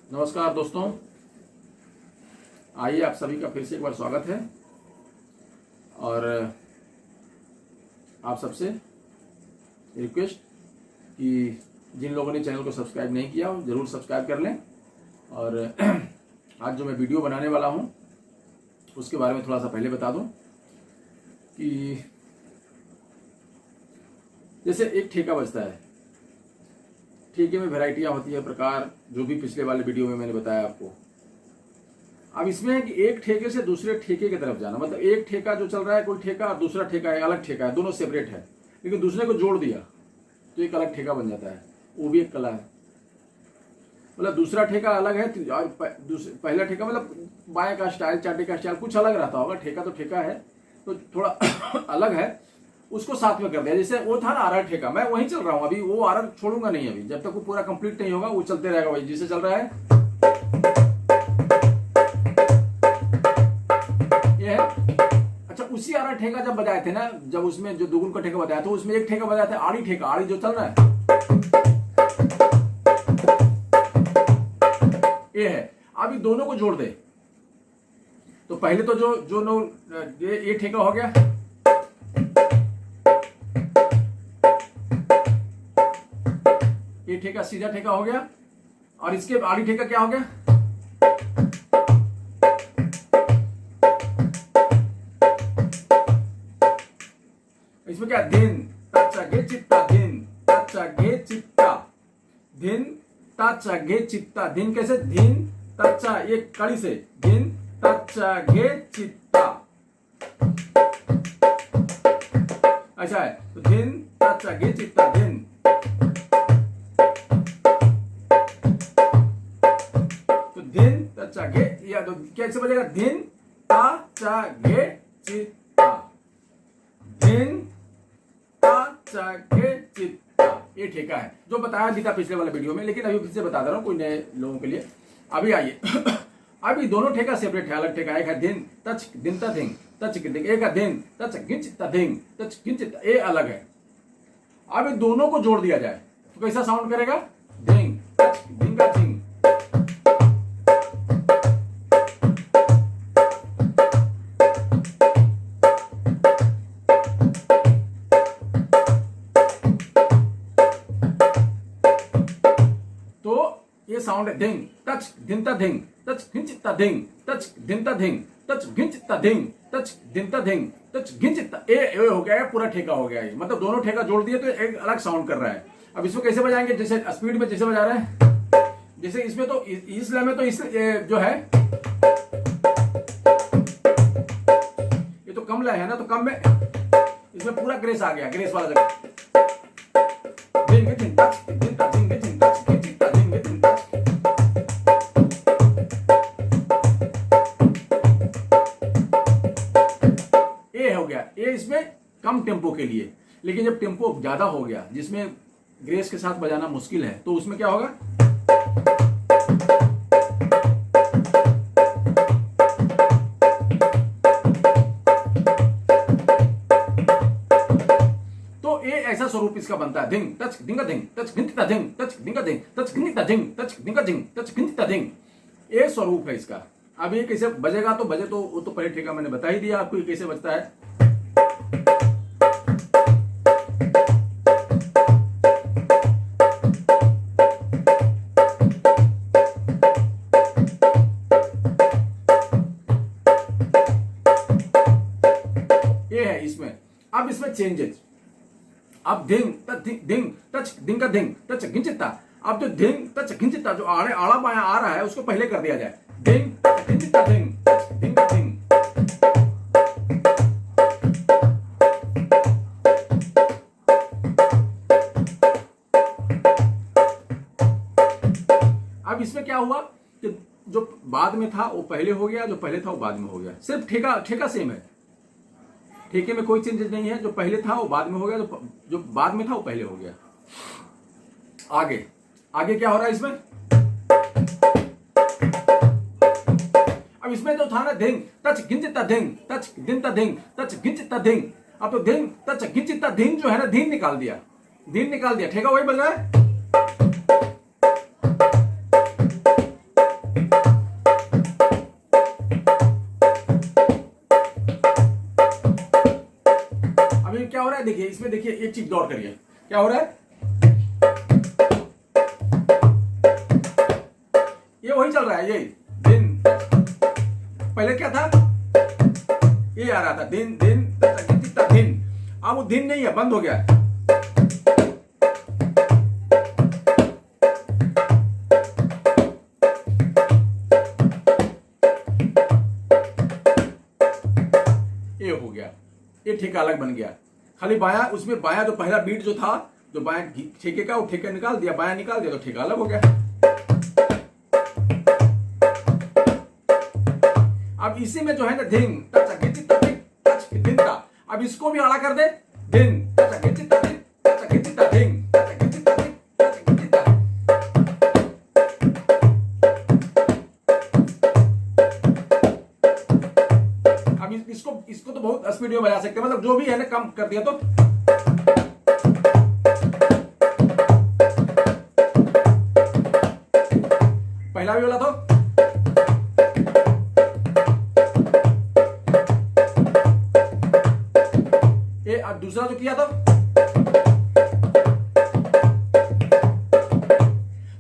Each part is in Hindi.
नमस्कार दोस्तों, आइए आप सभी का फिर से एक बार स्वागत है। और आप सबसे रिक्वेस्ट कि जिन लोगों ने चैनल को सब्सक्राइब नहीं किया हो ज़रूर सब्सक्राइब कर लें। और आज जो मैं वीडियो बनाने वाला हूं उसके बारे में थोड़ा सा पहले बता दूं कि जैसे एक ठेका बचता है, ठेके में वैरायटियाँ होती है, प्रकार, जो भी पिछले वाले वीडियो में मैंने बताया आपको। अब इसमें है कि एक ठेके से दूसरे ठेके की तरफ जाना, मतलब एक ठेका जो चल रहा है कोई ठेका और दूसरा ठेका है अलग ठेका है, दोनों सेपरेट है, लेकिन दूसरे को जोड़ दिया तो एक अलग ठेका बन जाता है। वो भी एक कला है। मतलब दूसरा ठेका अलग है और पहला ठेका मतलब बाएं का स्टाइल, चाटे का स्टाइल कुछ अलग रहता होगा। ठेका तो ठेका है तो थोड़ा अलग है, उसको साथ में कर दिया। जैसे वो था ना आरआर ठेका, मैं वहीं चल रहा हूँ अभी, वो आरआर छोड़ूंगा नहीं अभी, जब तक वो पूरा कंप्लीट नहीं होगा वो चलते रहेगा वही जिसे चल रहा है। ये है। अच्छा, उसी आरआर ठेका जब बजाए थे ना, जब उसमें जो दुगुन का ठेका बजाया था उसमें एक ठेका बजाया था आड़ी ठेका, आड़ी जो चल रहा है ये है। अभी दोनों को जोड़ दे तो पहले तो जो ये ठेका हो गया, ये ठेका सीधा ठेका हो गया, और इसके आड़ी ठेका क्या हो गया, इसमें क्या, धिन तच्चा गे चित्ता, धिन तच्चा गे चित्ता, धिन तच्चा गे चित्ता। धिन कैसे, धिन तच्चा, ये कड़ी से, धिन तच्चा गे चित्ता, ऐसा है। तो धिन तच्चा गे चित्ता, धिन, तो धिन तच्चा गे, या तो कैसे बजेगा, धिन तच्चा गे चित्ता, धिन तच्चा गे चित्ता। ये ठेका है जो बताया भी था पिछले वाले वीडियो में, लेकिन अभी फिर से बता दे रहा हूं कोई नए लोगों के लिए। अभी आइए अभी दोनों ठेका सेपरेट है, अलग ठेका। एक है धिन तच दिनता धिंग तच गिंग, एक है धिन तच गिंचिता धिंग तच गिंचिता, ये अलग है। अभी दोनों को जोड़ दिया जाए तो कैसा साउंड करेगा, धिंग तच धिंगा धिंग। तो ये साउंड है धिंग तच धिनता धिंग तच घिंचिता धिंग तच धिनता धिंग तच घिंचिता धिंग तच धिनता धिंग तच घिंचिता। ये हो गया है, पूरा ठेका हो गया है। मतलब दोनों ठेका जोड़ दिए तो एक अलग साउंड कर रहा है। अब इसको कैसे बजाएंगे, जैसे स्पीड में जैसे बजा रहे हैं, जैसे इसमें तो इस लय में तो इस जो है ये तो कम लय है ना, तो कम में इसमें पूरा ग्रेस आ गया, ग्रेस वाला जगह। ये इसमें कम टेम्पो के लिए, लेकिन जब टेम्पो ज्यादा हो गया जिसमें ग्रेस के साथ बजाना मुश्किल है, तो उसमें क्या होगा, तो ये ऐसा स्वरूप इसका बनता है, धिंग तच धिंगा धिंग तच घिंचिता धिंग तच धिंगा धिंग तच घिंचिता धिंग तच धिंगा धिंग तच घिंचिता धिंग। ये स्वरूप है इसका। अब ये कैसे बजेगा, तो बजे तो वो तो पहले ठेका मैंने बता ही दिया आपको कैसे बजता है। ये है इसमें। अब इसमें चेंजेस, अब धिंग धिंग तच धिंगा धिंग तच घिंचिता। अब जो धिंग तच घिंचिता जो आड़े आड़ा बाया आ रहा है उसको पहले कर दिया जाए, धिंग तच घिंचिता धिंग तच धिंगा धिंग। अब इसमें क्या हुआ कि जो बाद में था वो पहले हो गया, जो पहले था वो बाद में हो गया। सिर्फ ठेका सेम है, ठेके में कोई चेंजेस नहीं है। जो पहले था वो बाद में हो गया, जो बाद में था वो पहले हो गया। आगे आगे क्या हो रहा है इसमें, अब इसमें तो था ना धिंग तच घिंचिता धिंग तच धिंता धिंग तच घिंचिता धिंग। अब तो धिंग तच घिंचिता धिंग जो है ना, धीन निकाल दिया, ठेका वही बज रहा है। इसमें देखिए एक चीज गौर करिए क्या हो रहा है, ये वही चल रहा है, ये दिन। पहले क्या था, ये आ रहा था दिन दिन दिन, अब वो दिन नहीं है, बंद हो गया है। ये हो गया, ये ठेका अलग बन गया। खाली बाया, उसमें बाया जो पहला बीट जो था, जो बाया ठेके का, वो ठेका निकाल दिया, बाया निकाल दिया तो ठेका अलग हो गया। अब इसी में जो है ना धिंग दिन का, अब इसको भी आड़ा कर दे, दिन धिंग। अब इसको तो बहुत स्पीड में बजा सकते हैं, मतलब जो भी है ना कम कर दिया तो पहला भी बोला तो ये, अब दूसरा जो किया तो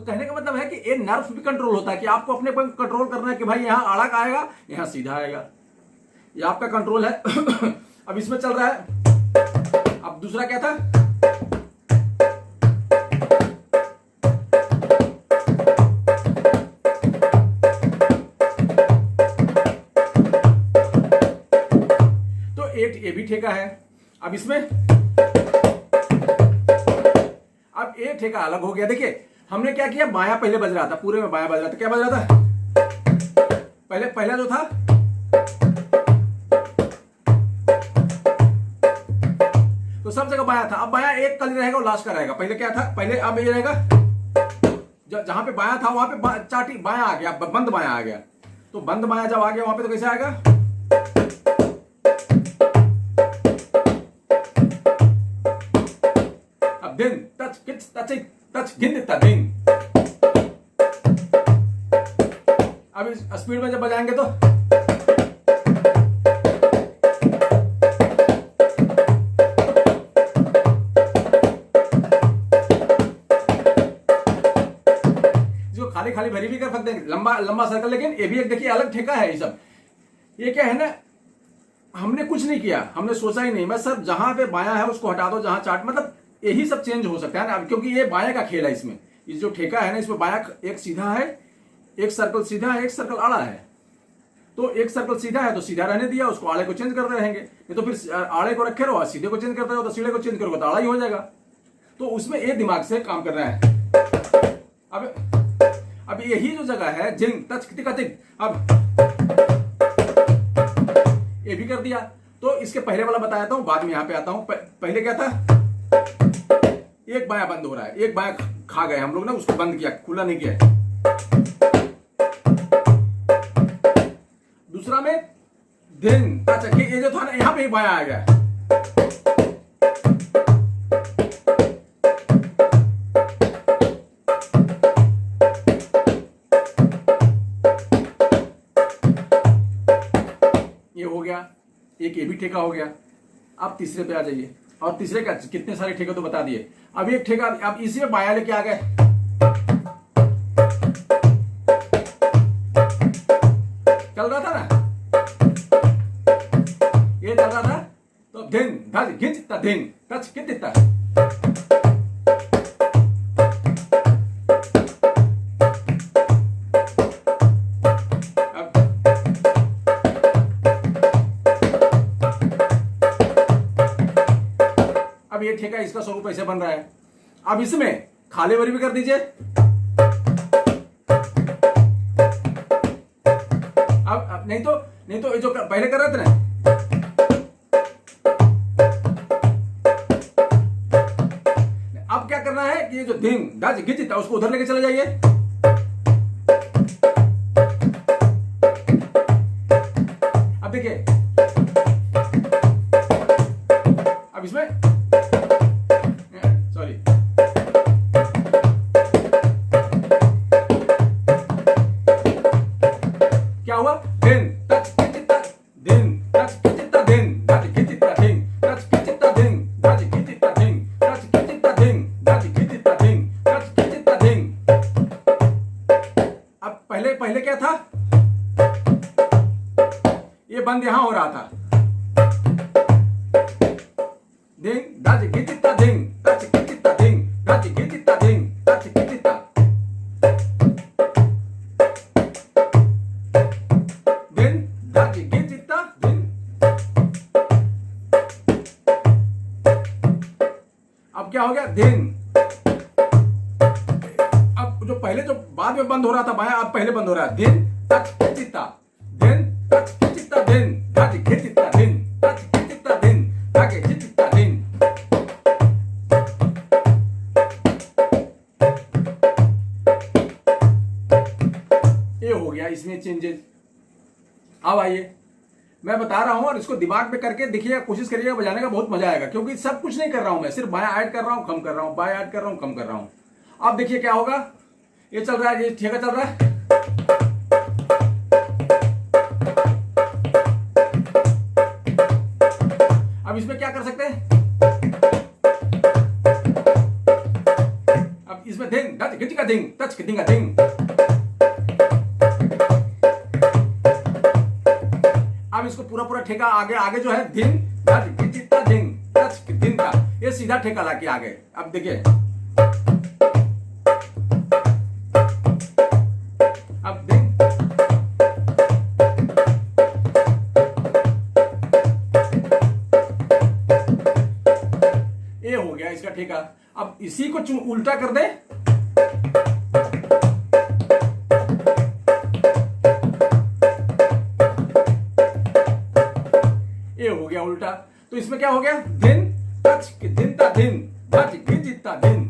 कहने का मतलब है कि ये नर्व भी कंट्रोल होता है कि आपको अपने पर कंट्रोल करना है कि भाई यहां आड़ा का आएगा, यहां सीधा आएगा, ये आपका कंट्रोल है। अब इसमें चल रहा है, अब दूसरा क्या था, तो एक ये भी ठेका है। अब इसमें अब ये ठेका अलग हो गया। देखिए हमने क्या किया, बायां पहले बज रहा था, पूरे में बायां बज रहा था, क्या बज रहा था, पहला जो था तो सब जगह बायां था, अब बायां एक कल रहेगा और लास्ट का रहेगा। पहले क्या था, पहले अब ये रहेगा, जहां पे बायां था वहां पे चाटी बायां आ गया, बंद बायां आ गया, तो बंद बायां जब आ गया वहां पे तो कैसे आएगा, अब दिन टच गिन दिन। अब इस स्पीड में जब बजाएंगे तो खाली खाली भरी भी कर सकते हैं, लंबा लंबा सर्कल, लेकिन ये भी एक देखिए अलग ठेका है। ये सब ये क्या है ना, हमने कुछ नहीं किया, हमने सोचा ही नहीं, मैं सर जहां पे बायां है उसको हटा दो, जहां चार्ट, मतलब यही सब चेंज हो सकता है ना, क्योंकि ये बायां का खेल है। इसमें ये जो ठेका है ना, इसमें बायां एक सीधा है, एक सर्कल सीधा है, एक सर्कल आड़ा है, तो एक सर्कल सीधा है तो सीधा रहने दिया, उसको आड़े को चेंज करते रहेंगे, नहीं तो फिर आड़े को रखे रहो, सीधे को चेंज करते रहो, तो सीधे को चेंज करोगे तो आड़ा ही हो जाएगा। तो उसमें ये दिमाग से काम करना है। अब यही जो जगह है जिंग टच अब ये भी कर दिया, तो इसके पहले वाला बताया था, बाद में यहां पे आता हूं। पहले क्या था, एक बायां बंद हो रहा है, एक बायां खा गए हम लोग ना, उसको बंद किया, खुला नहीं किया। दूसरा में दिन टच, ये जो था ना यहां पे एक बायां आ गया, ये हो गया, एक ये भी ठेका हो गया। अब तीसरे पे आ जाइए, और तीसरे का कितने सारे ठेके तो बता दिए, अब एक ठेका, अब इसी में बायां लेके आ गए, चल रहा था ना, ये चल रहा था, तो दिन धज घिंचता दिन टच कितना, अब ये ठेका, इसका स्वरूप ऐसे बन रहा है। अब इसमें खाली वरी भी कर दीजिए, अब नहीं तो ये जो पहले कर रहे थे ना, अब क्या करना है कि ये जो दिन डज घिंचता उसको उधर लेके चले जाइए, अब देखिए, अब इसमें सॉरी, क्या हुआ, दिन टच दिन टच दिन टच दिन टच दिन टच पहले क्या था, ये बंद यहां हो रहा था, दिन दाज गिटिता दिन दाज गिटिता दिन दाज गिटिता दिन दाज गिटिता, दिन दाज गिटिता दिन। अब क्या हो गया, दिन। अब जो पहले जो बाद में बंद हो रहा था बाया, अब पहले बंद हो रहा है, दिन तच खिचिता दिन तच खिचिता दिन तच खिचिता दिन तच खिचिता दिन ताके खिचिता दिन। ये हो गया इसमें चेंजेस। अब आइए मैं बता रहा हूं और इसको दिमाग में करके देखिएगा, कोशिश करिएगा बजाने का, बहुत मजा आएगा, क्योंकि सब कुछ नहीं कर रहा हूं मैं, सिर्फ बायां ऐड कर रहा हूं, कम कर रहा हूं, बायां ऐड कर रहा हूं, कम कर रहा हूं। अब देखिए क्या होगा, ये चल रहा है, ये ठेका चल रहा है, अब इसमें क्या कर सकते हैं, अब इसमें धिंग धच खिच का धिंग टच खिचिंग का धिंग। अब इसको पूरा पूरा ठेका आगे आगे जो है, धिंग धच खिचिता धिंग टच खिचिंग का, ये सीधा ठेका लाके आगे। अब देखिए, अब धिंग, ये हो गया इसका ठेका। अब इसी को उल्टा कर दे, ये हो गया उल्टा, तो इसमें क्या हो गया, दिन टच दिन ता दिन धच गिजिता दिन।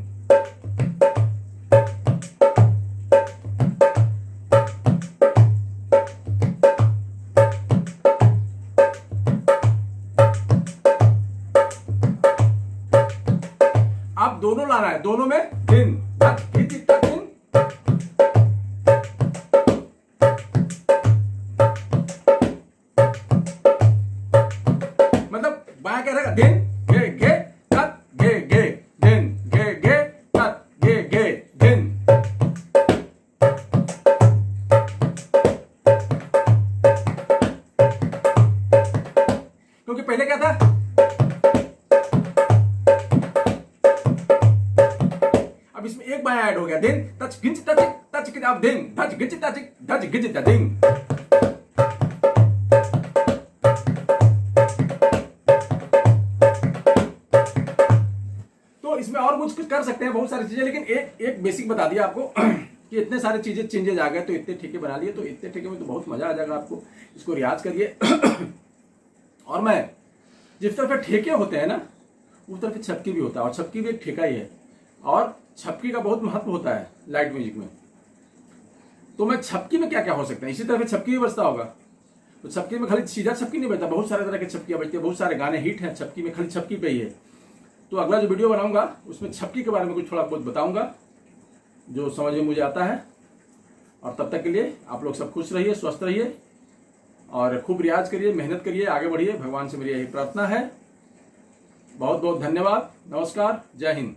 अब दोनों लाना है, दोनों में दिन धच गिजिता दिन। मतलब बाया क्या रहेगा, दिन गे गे तत गे गे दिन गे गे तत गे गे दिन। क्योंकि पहले क्या था, अब इसमें एक बाया ऐड हो गया, दिन टच गिंच टच टच गिंच, अब दिन धच गिंच टच धच गिंच दिन। तो इसमें और कुछ कर सकते हैं, बहुत सारी चीजें, लेकिन एक बेसिक बता दिया आपको कि इतने सारे चीजें चेंजेज आ गए, तो इतने ठेके बना लिए, तो इतने ठेके में तो बहुत मजा आ जाएगा आपको। इसको रियाज करिए। और मैं जिस तरफ ठेके होते हैं ना, उस तरफ छपकी भी होता है, और छपकी भी एक ठेका ही है, और छपकी का बहुत महत्व होता है लाइट म्यूजिक में। तो मैं छपकी में क्या क्या हो सकता है, इसी तरह छपकी भी बजता होगा। तो छपकी में खाली सीधा छपकी नहीं बजता, बहुत सारे तरह के छपकियां बजती है, बहुत सारे गाने हिट हैं छपकी में, खाली छपकी पे ही है। तो अगला जो वीडियो बनाऊंगा उसमें छपकी के बारे में कुछ थोड़ा बहुत बताऊंगा, जो समझ में मुझे आता है। और तब तक के लिए आप लोग सब खुश रहिए, स्वस्थ रहिए, और खूब रियाज करिए, मेहनत करिए, आगे बढ़िए। भगवान से मेरी यही प्रार्थना है। बहुत बहुत धन्यवाद। नमस्कार, जय हिंद।